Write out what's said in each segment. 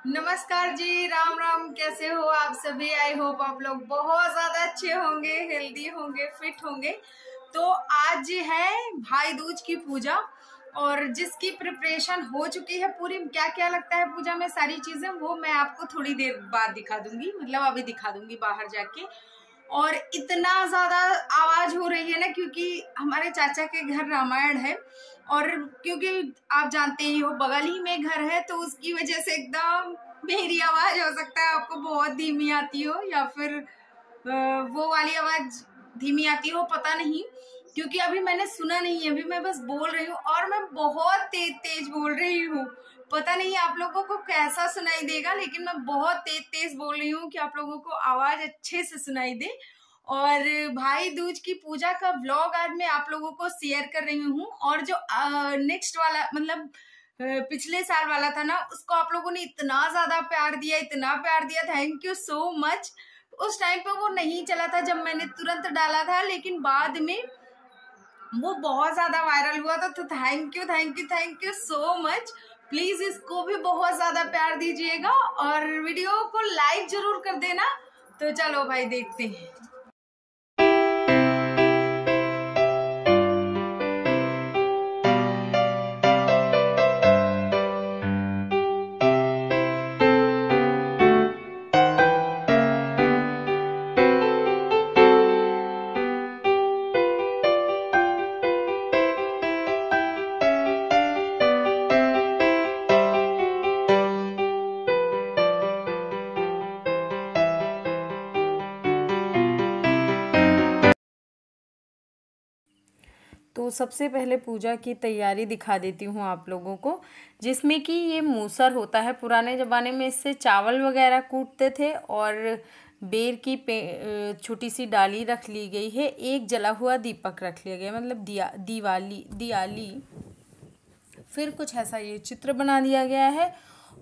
नमस्कार जी, राम राम। कैसे हो आप सभी? आई होप आप लोग बहुत ज्यादा अच्छे होंगे, हेल्दी होंगे, फिट होंगे। तो आज है भाई दूज की पूजा और जिसकी प्रिपरेशन हो चुकी है पूरी। क्या क्या लगता है पूजा में सारी चीजें, वो मैं आपको थोड़ी देर बाद दिखा दूंगी, मतलब अभी दिखा दूंगी बाहर जाके। और इतना ज्यादा आवाज हो रही है ना, क्योंकि हमारे चाचा के घर रामायण है और क्योंकि आप जानते ही हो बगल ही में घर है, तो उसकी वजह से एकदम मेरी आवाज हो सकता है आपको बहुत धीमी आती हो या फिर वो वाली आवाज धीमी आती हो, पता नहीं। क्योंकि अभी मैंने सुना नहीं है, अभी मैं बस बोल रही हूँ और मैं बहुत तेज तेज बोल रही हूँ। पता नहीं आप लोगों को कैसा सुनाई देगा, लेकिन मैं बहुत तेज तेज बोल रही हूँ कि आप लोगों को आवाज अच्छे से सुनाई दे। और भाई दूज की पूजा का व्लॉग आज मैं आप लोगों को शेयर कर रही हूँ। और जो नेक्स्ट वाला, मतलब पिछले साल वाला था ना, उसको आप लोगों ने इतना ज्यादा प्यार दिया, इतना प्यार दिया, थैंक यू सो मच। उस टाइम पे वो नहीं चला था जब मैंने तुरंत डाला था, लेकिन बाद में वो बहुत ज्यादा वायरल हुआ था। तो thank you thank you thank you so much. Please इसको भी बहुत ज्यादा प्यार दीजिएगा और वीडियो को लाइक जरूर कर देना। तो चलो भाई देखते हैं। तो सबसे पहले पूजा की तैयारी दिखा देती हूँ आप लोगों को, जिसमें कि ये मूसर होता है। पुराने ज़माने में इससे चावल वगैरह कूटते थे और बेर की छोटी सी डाली रख ली गई है, एक जला हुआ दीपक रख लिया गया, मतलब दियाली। फिर कुछ ऐसा ये चित्र बना दिया गया है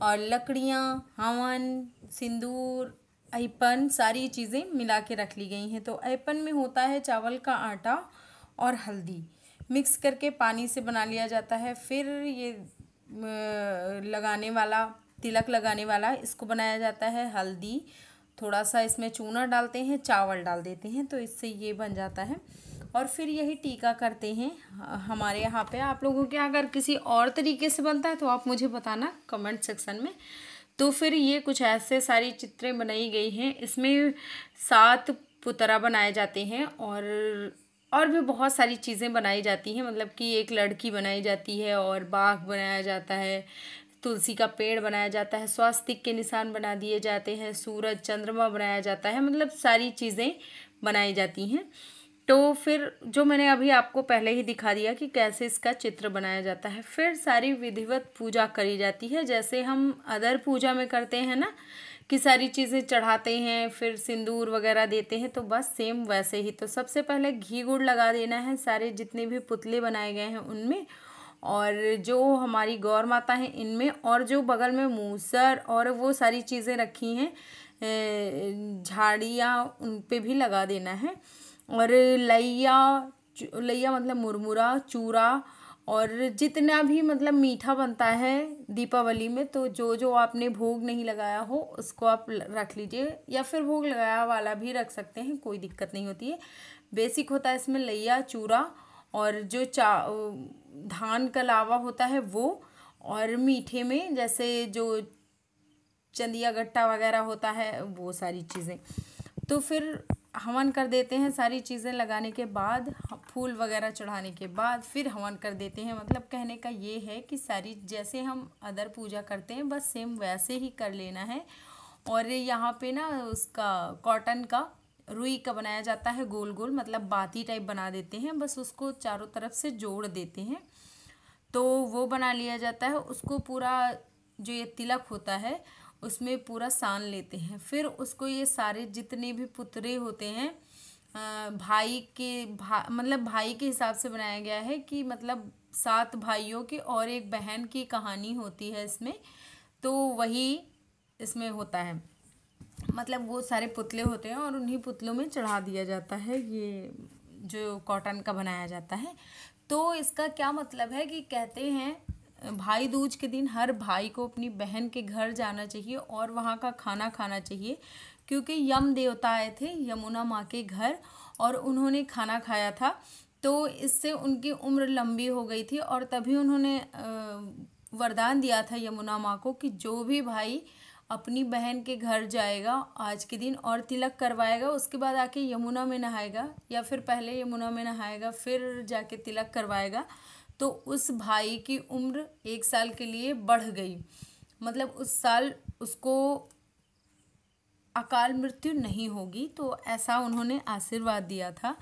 और लकड़ियाँ, हवन, सिंदूर, ऐपन, सारी चीज़ें मिला के रख ली गई हैं। तो ऐपन में होता है चावल का आटा और हल्दी मिक्स करके पानी से बना लिया जाता है। फिर ये लगाने वाला, तिलक लगाने वाला, इसको बनाया जाता है हल्दी, थोड़ा सा इसमें चूना डालते हैं, चावल डाल देते हैं, तो इससे ये बन जाता है। और फिर यही टीका करते हैं हमारे यहाँ पे। आप लोगों के अगर किसी और तरीके से बनता है तो आप मुझे बताना कमेंट सेक्शन में। तो फिर ये कुछ ऐसे सारी चित्रें बनाई गई हैं। इसमें 7 पुतरा बनाए जाते हैं और भी बहुत सारी चीज़ें बनाई जाती हैं, मतलब कि एक लड़की बनाई जाती है और बाघ बनाया जाता है, तुलसी का पेड़ बनाया जाता है, स्वास्तिक के निशान बना दिए जाते हैं, सूरज चंद्रमा बनाया जाता है, मतलब सारी चीज़ें बनाई जाती हैं। तो फिर जो मैंने अभी आपको पहले ही दिखा दिया कि कैसे इसका चित्र बनाया जाता है। फिर सारी विधिवत पूजा करी जाती है, जैसे हम अदर पूजा में करते हैं ना कि सारी चीज़ें चढ़ाते हैं, फिर सिंदूर वगैरह देते हैं, तो बस सेम वैसे ही। तो सबसे पहले घी गुड़ लगा देना है सारे जितने भी पुतले बनाए गए हैं उनमें, और जो हमारी गौर माता हैं इनमें, और जो बगल में मूसर और वो सारी चीज़ें रखी हैं झाड़ियाँ, उन पे भी लगा देना है। और लैया मतलब मुरमुरा, चूरा और जितना भी मतलब मीठा बनता है दीपावली में, तो जो जो आपने भोग नहीं लगाया हो उसको आप रख लीजिए, या फिर भोग लगाया वाला भी रख सकते हैं, कोई दिक्कत नहीं होती है। बेसिक होता है इसमें लैया, चूरा और जो धान का लावा होता है वो, और मीठे में जैसे जो चंदिया गट्टा वगैरह होता है वो सारी चीज़ें। तो फिर हवन कर देते हैं सारी चीज़ें लगाने के बाद, फूल वगैरह चढ़ाने के बाद फिर हवन कर देते हैं। मतलब कहने का ये है कि सारी जैसे हम अदर पूजा करते हैं बस सेम वैसे ही कर लेना है। और यहाँ पे ना उसका कॉटन का, रुई का बनाया जाता है गोल गोल, मतलब बाती टाइप बना देते हैं, बस उसको चारों तरफ से जोड़ देते हैं, तो वो बना लिया जाता है। उसको पूरा जो ये तिलक होता है उसमें पूरा सान लेते हैं। फिर उसको ये सारे जितने भी पुतरे होते हैं मतलब भाई के हिसाब से बनाया गया है कि मतलब 7 भाइयों की और एक बहन की कहानी होती है इसमें, तो वही इसमें होता है। मतलब वो सारे पुतले होते हैं और उन्हीं पुतलों में चढ़ा दिया जाता है ये जो कॉटन का बनाया जाता है। तो इसका क्या मतलब है कि कहते हैं भाई दूज के दिन हर भाई को अपनी बहन के घर जाना चाहिए और वहाँ का खाना खाना चाहिए, क्योंकि यम देवता आए थे यमुना माँ के घर और उन्होंने खाना खाया था, तो इससे उनकी उम्र लंबी हो गई थी और तभी उन्होंने वरदान दिया था यमुना माँ को कि जो भी भाई अपनी बहन के घर जाएगा आज के दिन और तिलक करवाएगा, उसके बाद आके यमुना में नहाएगा या फिर पहले यमुना में नहाएगा फिर जाके तिलक करवाएगा, तो उस भाई की उम्र 1 साल के लिए बढ़ गई। मतलब उस साल उसको अकाल मृत्यु नहीं होगी। तो ऐसा उन्होंने आशीर्वाद दिया था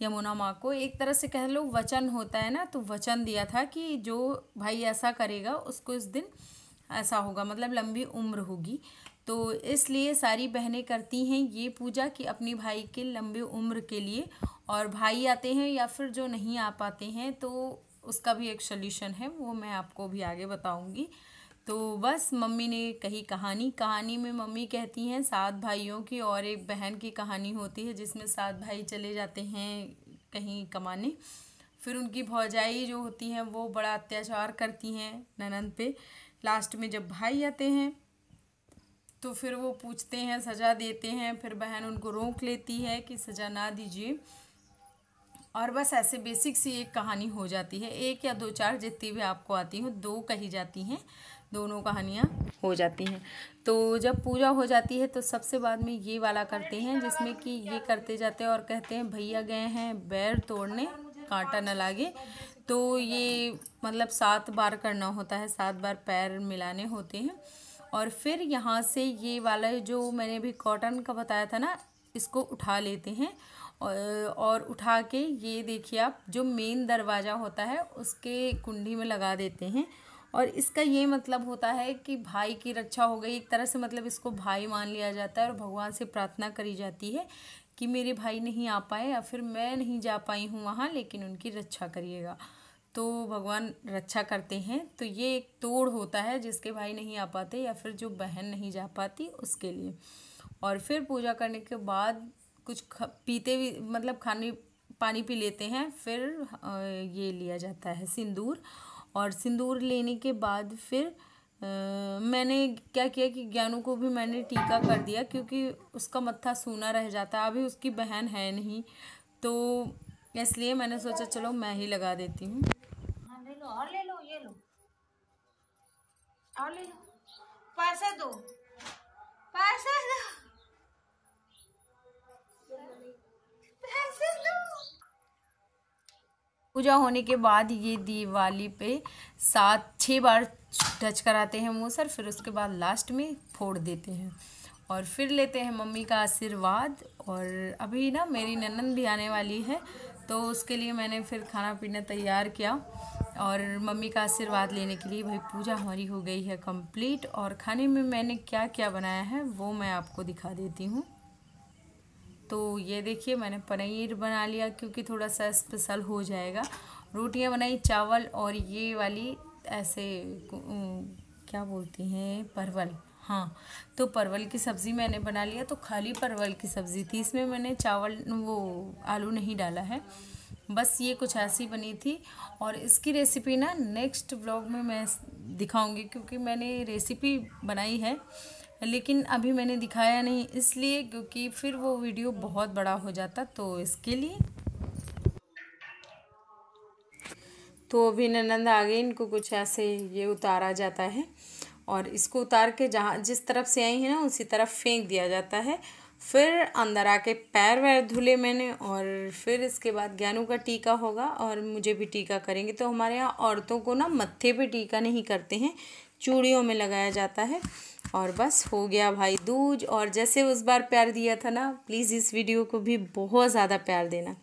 यमुना माँ को। एक तरह से कह लो वचन होता है ना, तो वचन दिया था कि जो भाई ऐसा करेगा उसको इस दिन ऐसा होगा, मतलब लंबी उम्र होगी। तो इसलिए सारी बहनें करती हैं ये पूजा कि अपनी भाई के लंबी उम्र के लिए। और भाई आते हैं या फिर जो नहीं आ पाते हैं तो उसका भी एक सल्यूशन है, वो मैं आपको भी आगे बताऊंगी। तो बस मम्मी ने कही कहानी में मम्मी कहती हैं 7 भाइयों की और एक बहन की कहानी होती है, जिसमें 7 भाई चले जाते हैं कहीं कमाने। फिर उनकी भौजाई जो होती हैं वो बड़ा अत्याचार करती हैं ननद पे। लास्ट में जब भाई आते हैं तो फिर वो पूछते हैं, सज़ा देते हैं, फिर बहन उनको रोक लेती है कि सज़ा ना दीजिए। और बस ऐसे बेसिक सी एक कहानी हो जाती है। 1 या 2 4 जितनी भी आपको आती हो, 2 कही जाती हैं, दोनों कहानियाँ हो जाती हैं। तो जब पूजा हो जाती है तो सबसे बाद में ये वाला करते हैं, जिसमें कि ये करते जाते हैं और कहते हैं भैया गए हैं बैर तोड़ने, कांटा न लागे। तो ये मतलब 7 बार करना होता है, 7 बार पैर मिलाने होते हैं। और फिर यहाँ से ये वाला जो मैंने भी कॉटन का बताया था ना, इसको उठा लेते हैं और उठा के ये देखिए आप जो मेन दरवाज़ा होता है उसके कुंडी में लगा देते हैं। और इसका ये मतलब होता है कि भाई की रक्षा हो गई एक तरह से, मतलब इसको भाई मान लिया जाता है और भगवान से प्रार्थना करी जाती है कि मेरे भाई नहीं आ पाए या फिर मैं नहीं जा पाई हूँ वहाँ, लेकिन उनकी रक्षा करिएगा। तो भगवान रक्षा करते हैं। तो ये एक तोड़ होता है जिसके भाई नहीं आ पाते या फिर जो बहन नहीं जा पाती उसके लिए। और फिर पूजा करने के बाद कुछ पीते भी, मतलब खाने पानी पी लेते हैं। फिर ये लिया जाता है सिंदूर, और सिंदूर लेने के बाद फिर मैंने क्या किया कि ज्ञानू को भी मैंने टीका कर दिया, क्योंकि उसका मत्था सूना रह जाता है, अभी उसकी बहन है नहीं, तो इसलिए मैंने सोचा चलो मैं ही लगा देती हूँ। हाँ ले लो, और ले लो, ये लो और ले लो, पैसे दो, पैसे दो, पैसे दो। पूजा होने के बाद ये दिवाली पे 6 बार टच कराते हैं मूसर, फिर उसके बाद लास्ट में फोड़ देते हैं और फिर लेते हैं मम्मी का आशीर्वाद। और अभी ना मेरी ननद भी आने वाली है, तो उसके लिए मैंने फिर खाना पीना तैयार किया और मम्मी का आशीर्वाद लेने के लिए। भाई पूजा हमारी हो गई है कंप्लीट। और खाने में मैंने क्या क्या बनाया है वो मैं आपको दिखा देती हूँ। तो ये देखिए मैंने पनीर बना लिया क्योंकि थोड़ा सा स्पेशल हो जाएगा। रोटियां बनाई, चावल, और ये वाली ऐसे क्या बोलती हैं, परवल, हाँ, तो परवल की सब्ज़ी मैंने बना लिया। तो खाली परवल की सब्ज़ी थी, इसमें मैंने चावल वो आलू नहीं डाला है, बस ये कुछ ऐसी बनी थी। और इसकी रेसिपी ना नेक्स्ट व्लॉग में मैं दिखाऊंगी, क्योंकि मैंने रेसिपी बनाई है लेकिन अभी मैंने दिखाया नहीं, इसलिए क्योंकि फिर वो वीडियो बहुत बड़ा हो जाता, तो इसके लिए। तो अभी ननद आ गई, इनको कुछ ऐसे ये उतारा जाता है और इसको उतार के जहाँ जिस तरफ से आई है ना उसी तरफ फेंक दिया जाता है। फिर अंदर आके पैर वैर धुले मैंने, और फिर इसके बाद ज्ञानू का टीका होगा और मुझे भी टीका करेंगे। तो हमारे यहाँ औरतों को ना मत्थे पे टीका नहीं करते हैं, चूड़ियों में लगाया जाता है। और बस हो गया भाई दूज। और जैसे उस बार प्यार दिया था ना, प्लीज़ इस वीडियो को भी बहुत ज़्यादा प्यार देना।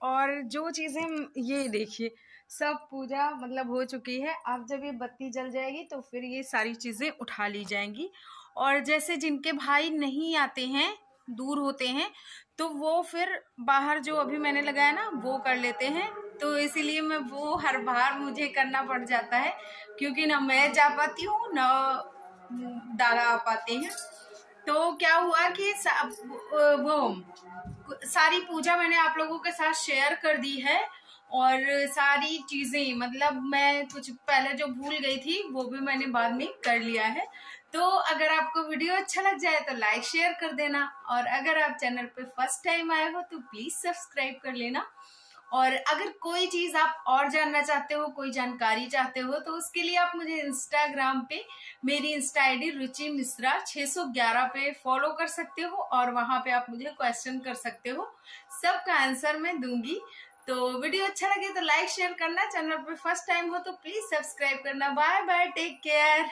और जो चीज़ें ये देखिए सब पूजा मतलब हो चुकी है। अब जब ये बत्ती जल जाएगी तो फिर ये सारी चीज़ें उठा ली जाएंगी। और जैसे जिनके भाई नहीं आते हैं, दूर होते हैं, तो वो फिर बाहर जो अभी मैंने लगाया ना वो कर लेते हैं। तो इसीलिए मैं वो हर बार मुझे करना पड़ जाता है, क्योंकि ना मैं जा पाती हूँ ना दादा आ पाते हैं। तो क्या हुआ कि वो सारी पूजा मैंने आप लोगों के साथ शेयर कर दी है। और सारी चीजें, मतलब मैं कुछ पहले जो भूल गई थी वो भी मैंने बाद में कर लिया है। तो अगर आपको वीडियो अच्छा लग जाए तो लाइक शेयर कर देना, और अगर आप चैनल पे फर्स्ट टाइम आए हो तो प्लीज सब्सक्राइब कर लेना। और अगर कोई चीज आप और जानना चाहते हो, कोई जानकारी चाहते हो, तो उसके लिए आप मुझे इंस्टाग्राम पे मेरी इंस्टा आईडी रुचि मिश्रा 611 पे फॉलो कर सकते हो, और वहां पे आप मुझे क्वेश्चन कर सकते हो, सबका आंसर मैं दूंगी। तो वीडियो अच्छा लगे तो लाइक शेयर करना, चैनल पे फर्स्ट टाइम हो तो प्लीज सब्सक्राइब करना। Bye bye, take care.